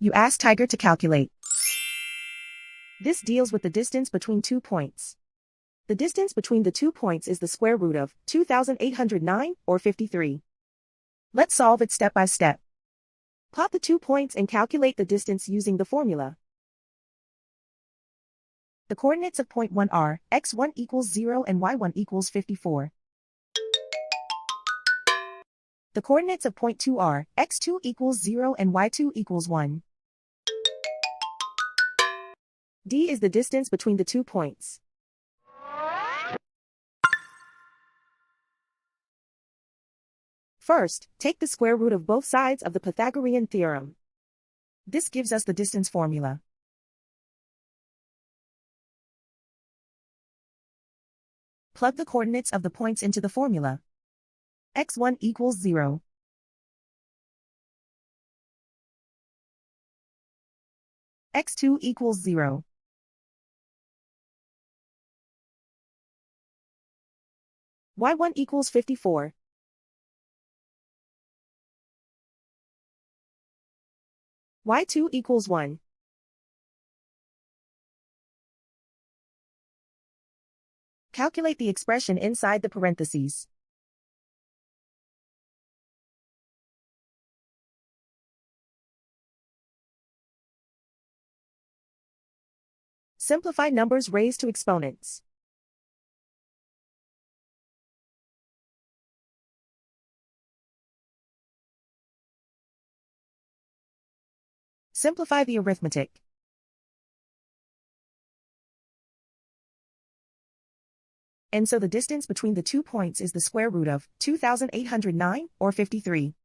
You ask Tiger to calculate. This deals with the distance between 2 points. The distance between the 2 points is the square root of 2,809 or 53. Let's solve it step by step. Plot the 2 points and calculate the distance using the formula. The coordinates of point 1 are x1 equals 0 and y1 equals 54. The coordinates of point 2 are x2 equals 0 and y2 equals 1. D is the distance between the 2 points. First, take the square root of both sides of the Pythagorean theorem. This gives us the distance formula. Plug the coordinates of the points into the formula. x1 equals 0. x2 equals 0. y1 equals 54. y2 equals 1. Calculate the expression inside the parentheses. Simplify numbers raised to exponents. Simplify the arithmetic. And so the distance between the 2 points is the square root of 2,809 or 53.